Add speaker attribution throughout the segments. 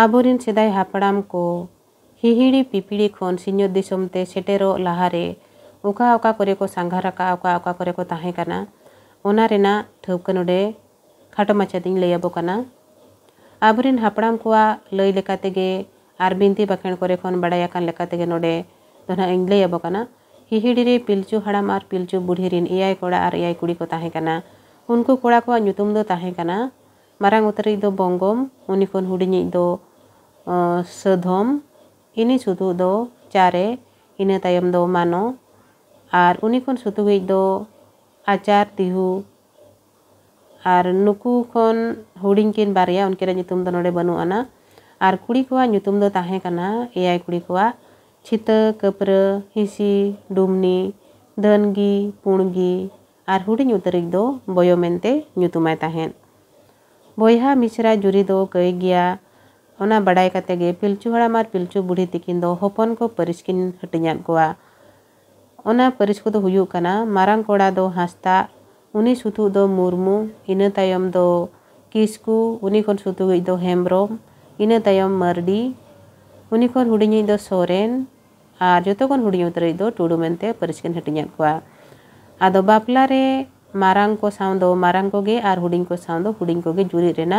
Speaker 1: आबोरेन सेदाय हापड़ाम को हिहिड़ी पिपिड़ी खन सिंह दिसोम ते सेटेरो लहारे उका उका करे को सांघार आका उका उका करे को ताहे कना ओना रेना ठौका नोडे खाटो माछातिन लैयाबो कना। आबोरेन हापड़ाम कोआ लई लेका तेगे आर बिनती बाखेण करे खन बाडाय आकान लेका तेगे नोडे दोना इन लैयाबो कना। हिहिड़ी रे पिलचू हाड़ाम आर पिलचू बुढ़ी रिन एयाय कोड़ा आर एयाय कुड़ी को ताहे कना। उनको कोड़ा को nyutum दो ताहे कना मारांग उतरिज दो बंगम उनी खन हुडिñiñ दो सधम इनी सुतु दो चारे इना तायम दो मानो आर उनी खन सुतुगिज दो आचार तिहु आर नुकु खन हुडिñ किन बारिया उनकेरा nyutum दो नोडे बनु आना। आर कुड़ी कोआ nyutum दो ताहे कना एयाय कुड़ी कोआ छिता कपरा हिसी डुमनी दनगी पुणगी आर हुडिñ उतरिज दो बयो मेनते nyutumay ताहेन। बयहा मिश्रा जुरी दो कई गिया ओना बाडाय कातेगे पिलचू हाड़ाम आर पिलचू बुढ़ी तिकिन दो हपन को परिस किन हटिñaद कोआ। ओना परिस को दो हुयुग कना मारांग कोड़ा दो हांसदा उनी सुतु दो मुर्मू इना तायम दो किस्कू उनी खन सुतुगिज दो हेम्ब्रम इना तायम मारडी उनी खन हुडिñiñ दो सोरेन आर जोतो खन हुडिñ उतरिज दो टुडू मेनते परिस किन हटिñaद कोआ। आदो बापला रे मारांग को साव दो मारांग कोगे आर हुडिñ को साव दो हुडिñ कोगे जुरी रेना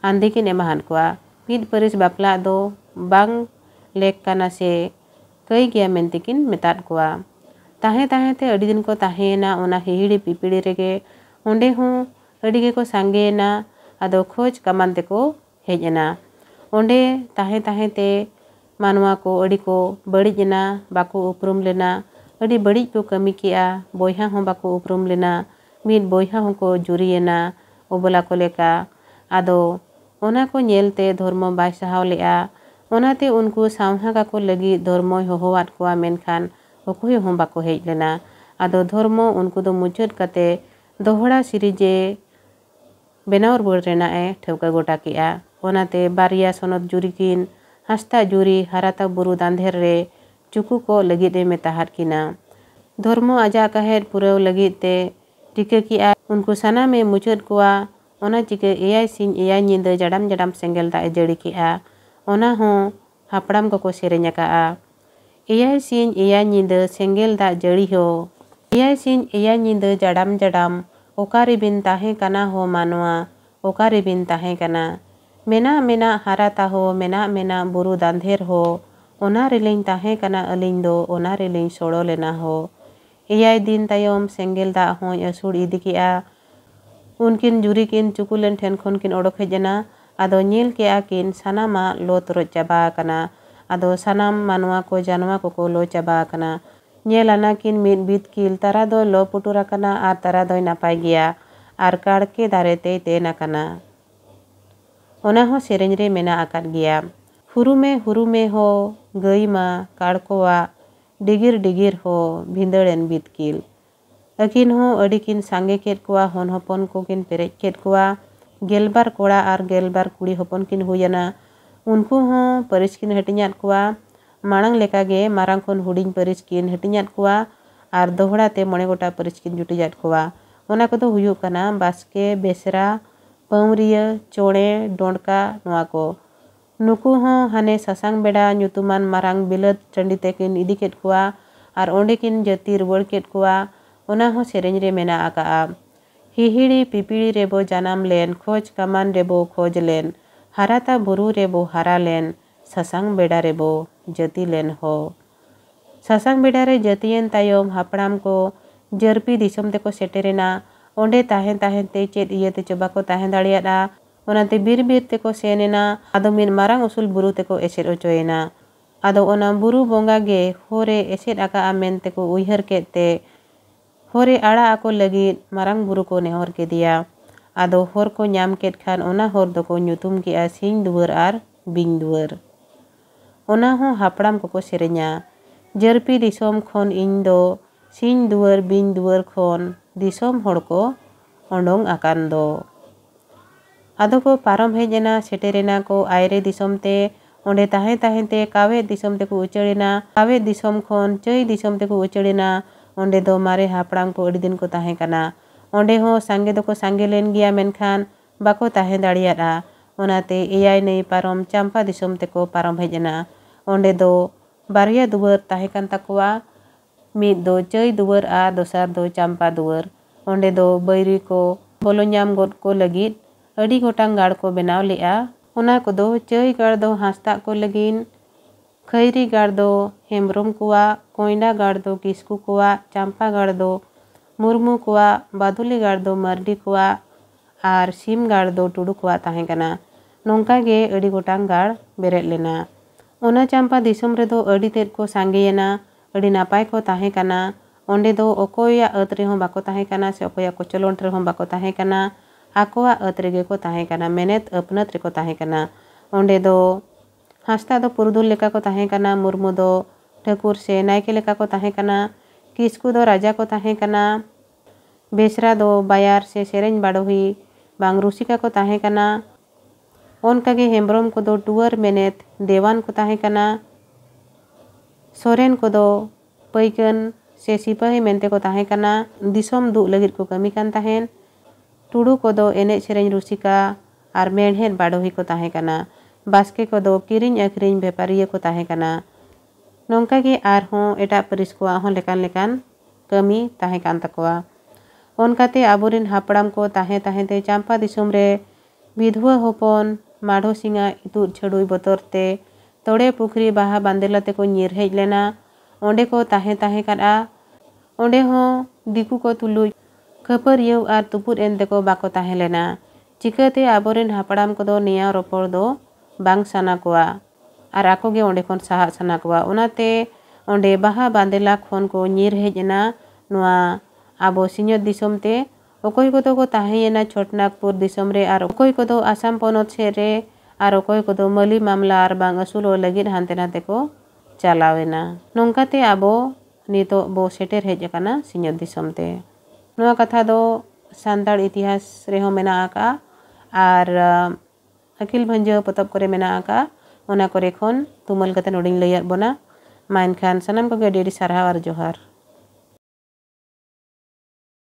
Speaker 1: आंदे किन एमाहान कोआ। मिद परिस बापला दो बांग लेक काना से कई गिया मेनते किन मेताद कोआ। ताहे ताहे ते अड़ी दिन को ताहेना ओना हिहिड़ी पिपिड़ी रेगे ओंडे हों अड़ी गे को सांगेना आदो खोज कमान ते को हेज एना। ओंडे ताहे ताहे ते मानवा को अड़ी को बड़िज एना बाको उपरुम लेना अड़ी बड़िज को कमी किया बयहा हों बाको उपरुम लेना मिद बयहा हों को जुरियेना ओबला को लेका। आदो ओना को ñेलते धर्म बाय सहाव लेआ ओनाते उनको सावहा को लगी धर्म होहोवाद कोआ मेनखान अकोय हों बाको हेज लेना। आदो धर्म उनको दो मुचाद काते दोहड़ा सिरिजे बेनाव रुवाड़ रेना ए ठौका गोटा किया। ओनाते बारिया सनद जुरी किन हांसदा जुरी हाराता बुरु दांधेर रे चुकू को लगिद ए मेताहाद किना। धर्म आजा काहेर पुराव लगिद ते रिका किया उनको साना में मुचाद कोआ ओना चिके एयाय सिंह एयाय ñिदा जड़ाम जड़ाम सेंगेल दा ए जड़ी किया ओना हों हापड़ाम को सेरेñ अकाआ। एयाय सिंह एयाय ñिदा सेंगेल दा जड़ी हो एयाय सिंह एयाय ñिदा जड़ाम जड़ाम ओकारे बिन ताहे काना हो मानवा ओकारे बिन ताहे काना मेना मेना हाराता हो मेना मेना बुरु दांधेर हो ओना रेलिñ ताहे काना अलिñ दो ओना रेलिñ सोड़ो लेना हो। एयाय दिन तायम सेंगेल दा हों असुड़ इदी किया उनकिन जुरी किन चुकुलेन ठेन खन किन ओडोक हेज एना। आदो ñेल केआ किन सानामा लो तोरज चाबा आकाना आदो सानाम मानवा को जानवा को लो चाबा आकाना। ñेल आना किन मिद बिद किल तारा दो लो पुटुर आकाना आर तारा दोय नापाय गिया आर काड़के दारे ते तेन आकाना ओना हो सेरेñ रे मेना आकाद गिया। हुरुमे हो गईमा काड़कोआ डिगिर डिगिर हो भिंदड़ेन बिद किल अकिन हो अड़ी किन सांगे केद कोआ होन हपन को किन पेरेज केद कोआ गेलबार कोड़ा आर गेलबार कुड़ी हपन किन हुयना। उनको हों परिस किन हटिñaद कोआ माड़ांग लेकागे मारांग खन हुडिñ परिस किन हटिñaद कोआ आर दोहड़ा ते मोणे गोटा परिस किन जुटिजाद कोआ। ओना को दो हुयुग कना बास्के बेसरा पावरिया चोड़े डोंडका नोआ को। नुकु हों हाने सासांग बेड़ा ñutuman मारांग बिलद टंडी ते किन इदी केद कोआ आर ओंडे किन जति रुवाड़ केद कोआ ओना हो सेरेñ रे मेना आकाआ। हिहिड़ी पिपिड़ी रेबो जानाम लेन खोज कमान रेबो खोज लेन हाराता बुरु रेबो हारा लेन सासांग बेड़ा रेबो जति लेन हो। सासांग बेड़ा रे जतियेन तायम हापड़ाम को जरपी दिसम तेको सेटेरेना ओंडे ताहेन ताहेन ते चेद इयते चोबा को ताहेन दाड़ियादा ओनाते बिर बिर तेको सेनेना आदो मिन मारांग उसूल बुरु तेको एसेद ओचोयेना। आदो ओना बुरु बोंगा गे होरे एसेद आका आमेन तेको उइहर केद ते होरे आड़ा आको लगिद मारांग बुरु को नेहर के दिया। आदो होर को ñam केद खान ओना होर दो को ñutum किया सिंह दुवर आर बिंग दुवर। ओना हो हापड़ाम को सेरेña जरपी दिसम खन इन दो सिंह दुवर बिंग दुवर खन दिसम होड़ को ओंडोंग आकान दो। आदो को पारम हेज एना सेटेरेना को आयरे दिसम ते ओंडे ताहे ताहे ते कावे दिसम ते को उचड़ेना कावे दिसम खन चई दिसम ते को उचड़ेना ओंडे दो मारे हापड़ाम को अड़ी दिन को ताहे काना। ओंडे हो सांगे दो को सांगे लेन गिया मेनखान बाको ताहे दाड़ियादा ओनाते एयाय नई पारम चांपा दिसम तेको पारम हेज एना। ओंडे दो बारया दुआर ताहे कान ताकोआ, मीद दो चई दुआर आ दोसार दो चांपा दुआर। ओंडे दो बैरी को बोलो ᱧᱟᱢ गोद को लगिद अड़ी गोटांग गाड़ को बेनाव लेआ। ओना कोदो चई गाड़ दो हांसदा को लगिन, खैरी गाड़ दो हेम्ब्रम कोआ, कोयना गाड़ दो किस्कू कोआ, चांपा गाड़ दो मुर्मू कोआ, बादुली गाड़ दो मर्डी कोआ और सीम गाड़ दो टुडू कोआ ताहे कना। नोंका गे अड़ी गोटांग गाड़ बेरेद लेना। ओना चांपा दिसम रे दो अड़ी तेद को सांगेयना, अड़ी नापाय को ताहे कना। ओंडे दो ओकोया अत रे हों बाको ताहे कना से ओकोया कोचलोन रे हों बाको ताहे कना, आकोआ अत रेगे को ताहे कना, मेनेत अपनत रे को ताहे कना। ओंडे दो हांसदा दो पुरुदुल लेका को ताहे कना, मुर्मू दो ठाकुर से नायके लेका को ताहे कना, किस्कू दो राजा को ताहे कना, बेसरा दो बायार से सेरेंज बाड़ोही बांग रुसिका को ताहे कना। ओनकागे हेम्ब्रम को दो टुअर मेनेत देवान को ताहे कना। सोरेन को दो पैकन से सिपाही मेनते को ताहे कना, दिसम दुग लगिद को कमी कान ताहेन। टुडू को दो एने सेरेंज रुसिका और मेढ़ेन बाड़ोही को ताहे कना। बास्के को दो किरिंज अखरिंज बेपारिया को ताहे कना। नोंकागे आरहों एटा परिस कोआ हों लेकान लेकान कमी ताहे कान ताकोआ। ओनकाते आबोरेन हापड़ाम को ताहे ताहेते चांपा दिसम रे विधवा होपन माढ़ो सिंगा इतुद छड़ुई बतरते तोड़े पुखरी बाहा बांदेलाते को ᱧᱤᱨ हेज लेना। ओंडे को ताहे ताहे काना। ओंडे हों दिकू को तुलुज खपरियव और तुपुद एनते को बाको ताहे लेना। चिकाते आबोरेन हापड़ाम को दो निया रोपड़ दो बांग साना कोआ और आकोगे ओंडे कोन साहा साना कोआ। ओनाते ओंडे बाहा बांदेला खोन को ᱧᱤᱨ हेज एना। नुआ आबो सिंहत दिसम ते ओकोय को दो को ताहेयना छोटनागपुर दिसम रे और ओकोय को दो आसाम पोनोत से रे और ओकोय को दो मली मामला और बांग असुलो लगिद हानते नाते को चालावेना। नोंकाते आबो नितो बो सेटेर हेज अकाना सिंहत दिसम ते। नुआ कथा दो सान्ताड़ इतिहास रे हों मेना आका और अखिल भंजो पोतब करे मेना आका। ओना करे खोन तुमल कते नोडिंग लैयाद बोना। मा एनखान सानाम कोगे अडी अडी सारहाव और जोहार।